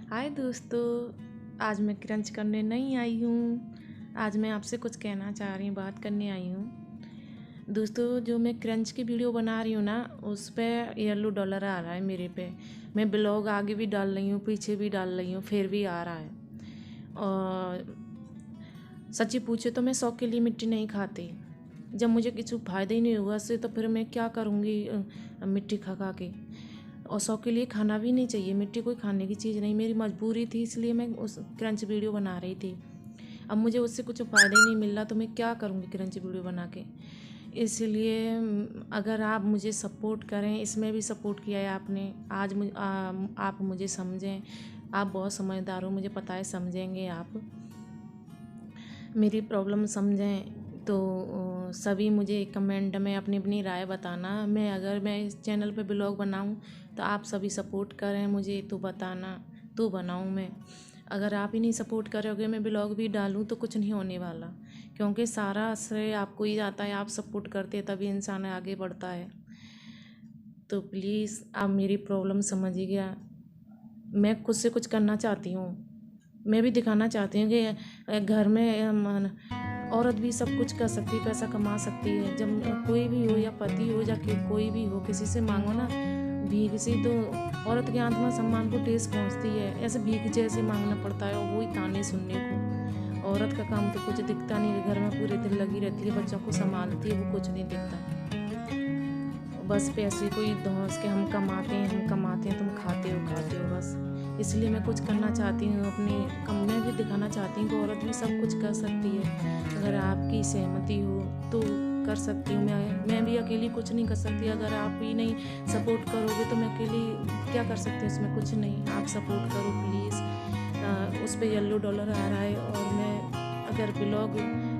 हाय दोस्तों, आज मैं क्रंच करने नहीं आई हूँ। आज मैं आपसे कुछ कहना चाह रही हूँ, बात करने आई हूँ। दोस्तों, जो मैं क्रंच की वीडियो बना रही हूँ ना, उस पर येलो डॉलर आ रहा है मेरे पे। मैं ब्लॉग आगे भी डाल रही हूँ, पीछे भी डाल रही हूँ, फिर भी आ रहा है। और सच्ची पूछे तो मैं शौक के लिए मिट्टी नहीं खाती। जब मुझे कुछ फ़ायदा ही नहीं हुआ उससे, तो फिर मैं क्या करूँगी मिट्टी खा खा के। और शौक के लिए खाना भी नहीं चाहिए, मिट्टी कोई खाने की चीज़ नहीं। मेरी मजबूरी थी, इसलिए मैं उस क्रंच वीडियो बना रही थी। अब मुझे उससे कुछ फ़ायदा ही नहीं मिल रहा, तो मैं क्या करूँगी क्रंच वीडियो बना के। इसलिए अगर आप मुझे सपोर्ट करें, इसमें भी सपोर्ट किया है आपने, आज आप मुझे समझें। आप बहुत समझदार हो, मुझे पता है समझेंगे आप मेरी प्रॉब्लम समझें। तो सभी मुझे कमेंट में अपनी अपनी राय बताना। अगर मैं इस चैनल पे ब्लॉग बनाऊं तो आप सभी सपोर्ट करें मुझे, तो बताना तो बनाऊं मैं। अगर आप ही नहीं सपोर्ट करोगे, मैं ब्लॉग भी डालूं तो कुछ नहीं होने वाला, क्योंकि सारा श्रेय आपको ही जाता है। आप सपोर्ट करते तभी इंसान आगे बढ़ता है। तो प्लीज़ आप मेरी प्रॉब्लम समझिएगा। मैं खुद से कुछ करना चाहती हूँ, मैं भी दिखाना चाहती हूँ कि घर में औरत भी सब कुछ कर सकती है, पैसा कमा सकती है। जब कोई भी हो, या पति हो या कोई भी हो, किसी से मांगो ना भीख से, तो औरत के आत्मा सम्मान को ठेस पहुँचती है। ऐसे भीख जैसे मांगना पड़ता है, और वही ताने सुनने को। औरत का काम तो कुछ दिखता नहीं, घर में पूरे दिन लगी रहती है, बच्चों को संभालती है, वो कुछ नहीं दिखता। बस पैसे कोई धौंस के हम कमाते हैं, तुम खाते हो बस। इसलिए मैं कुछ करना चाहती हूँ, अपने कम में भी दिखाना चाहती हूँ कि औरत भी सब कुछ कर सकती है। अगर आपकी सहमति हो तो कर सकती हूँ। मैं भी अकेली कुछ नहीं कर सकती। अगर आप ही नहीं सपोर्ट करोगे तो मैं अकेली क्या कर सकती हूँ, उसमें कुछ नहीं। आप सपोर्ट करो प्लीज़। उस पर येलो डॉलर आ रहा है, और मैं अगर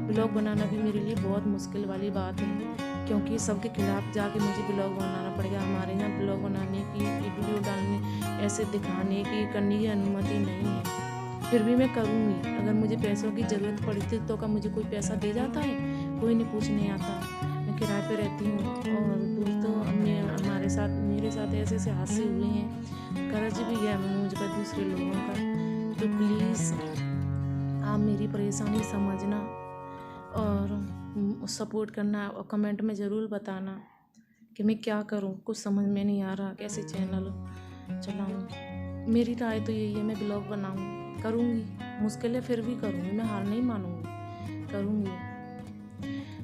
ब्लॉग बनाना भी मेरे लिए बहुत मुश्किल वाली बात है, क्योंकि सबके खिलाफ जाके मुझे ब्लॉग बनाना पड़ेगा। हमारे यहाँ ब्लॉग बनाने की, वीडियो डालने, ऐसे दिखाने की, करने की अनुमति नहीं है। फिर भी मैं करूँगी। अगर मुझे पैसों की ज़रूरत पड़ी थी तो क्या मुझे कोई पैसा दे जाता है? कोई नहीं पूछने आता। मैं किराए पे रहती हूँ। और दोस्तों, मेरे साथ ऐसे ऐसे हादसे हुए हैं, कर्ज भी है मुझ पर दूसरे लोगों का। तो प्लीज़ आप मेरी परेशानी समझना और सपोर्ट करना, और कमेंट में ज़रूर बताना कि मैं क्या करूं। कुछ समझ में नहीं आ रहा कैसे चैनल चलाऊं। मेरी राय तो यही है, मैं ब्लॉग बनाऊं, करूंगी। मुश्किल है, फिर भी करूंगी, मैं हार नहीं मानूंगी, करूंगी।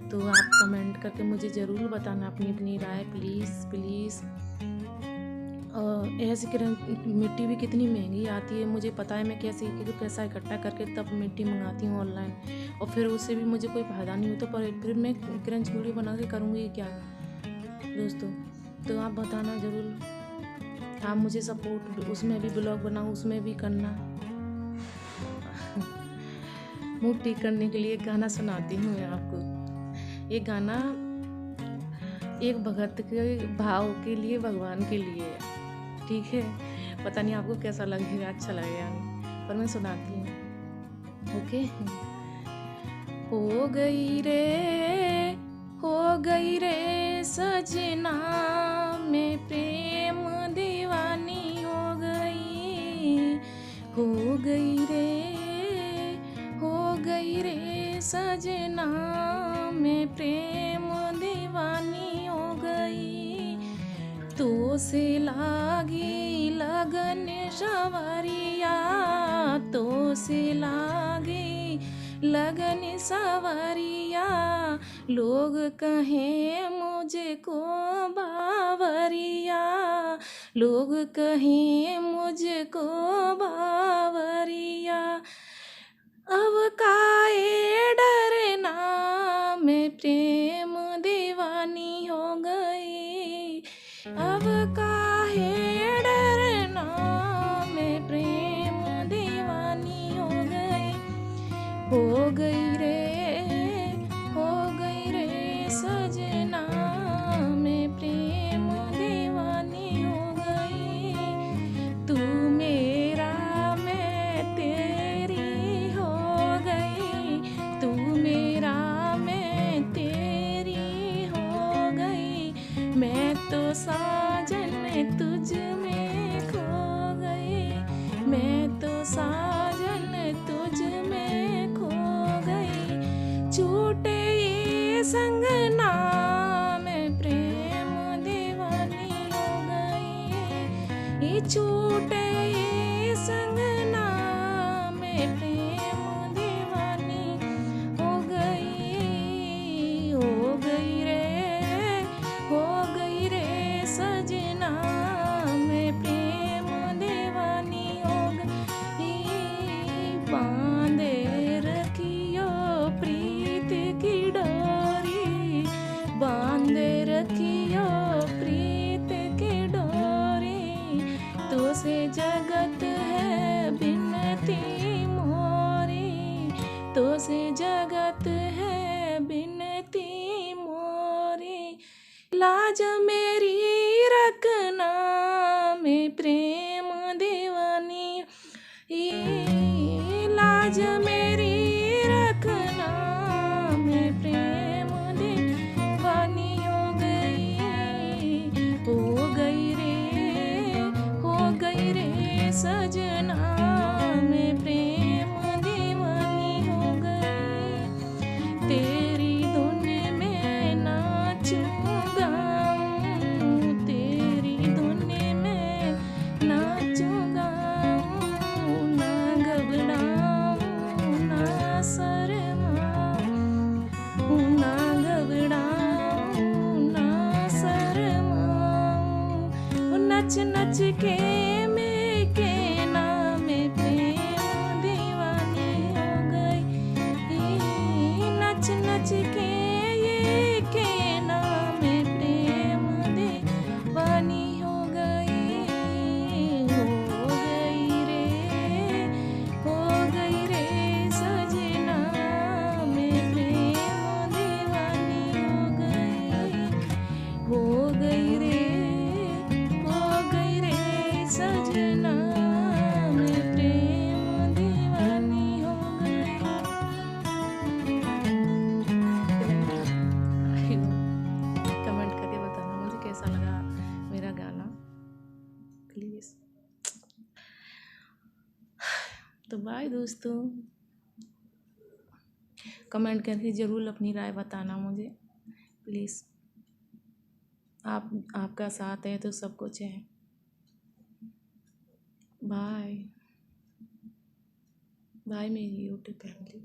तो आप कमेंट करके मुझे ज़रूर बताना अपनी अपनी राय, प्लीज़ प्लीज़। ऐसे मिट्टी भी कितनी महंगी आती है, मुझे पता है। मैं कैसे पैसा इकट्ठा करके तब मिट्टी मंगाती हूँ ऑनलाइन, और फिर उससे भी मुझे कोई फ़ायदा नहीं होता। पर फिर मैं क्रंच वीडियो बना के करूँगी क्या दोस्तों? तो आप बताना ज़रूर। आप मुझे सपोर्ट, उसमें भी ब्लॉग बनाऊँ, उसमें भी करना। मूड ठीक करने के लिए गाना सुनाती हूँ मैं आपको। ये गाना एक भगत के भाव के लिए, भगवान के लिए है, ठीक है? पता नहीं आपको कैसा लगेगा, अच्छा लगेगा नहीं, पर मैं सुनाती हूँ। ओके। हो गई रे सजना, मैं प्रेम दीवानी हो गई। हो गई रे सजना, मैं प्रेम दीवानी हो गई। तो से लागी लगन सवरिया, तो से लागी लगन सवरिया। लोग कहें मुझको बावरिया, लोग कहें मुझको बावरिया। अब काहे डरना, मैं प्रेम दीवानी हो गई। अब काहे डरना, मैं प्रेम दीवानी हो गई। हो गई रे सजना, मैं प्रेम दीवानी हो गई। तू मेरा, मैं तेरी हो गई। तो से जगत है बिनती मोरी, लाज मेरी रखना में प्रेम दीवानी, लाज मेरी रखना में प्रेम दीवानी हो गई रे सजना में प्रेम दीवानी हो गई, तेरी धुन में नाचूं गाऊं, तेरी धुन में नाचूं गाऊं, ना घबराऊं ना शर्माऊं, ना घबराऊं ना शर्माऊं, नच नच के के नाम प्रेम दीवानी हो गई, नच नच के ये के नाम प्रेम दीवानी हो गई रे सजना में प्रेम दीवानी हो गई रे सजना में प्रेम दीवानी हो गई। कमेंट करके बताना मुझे कैसा लगा मेरा गाना प्लीज़। तो बाय दोस्तों, कमेंट करके ज़रूर अपनी राय बताना मुझे प्लीज़। आपका साथ है तो सब कुछ है। बाय बाय मेरी यूट्यूब फैमिली।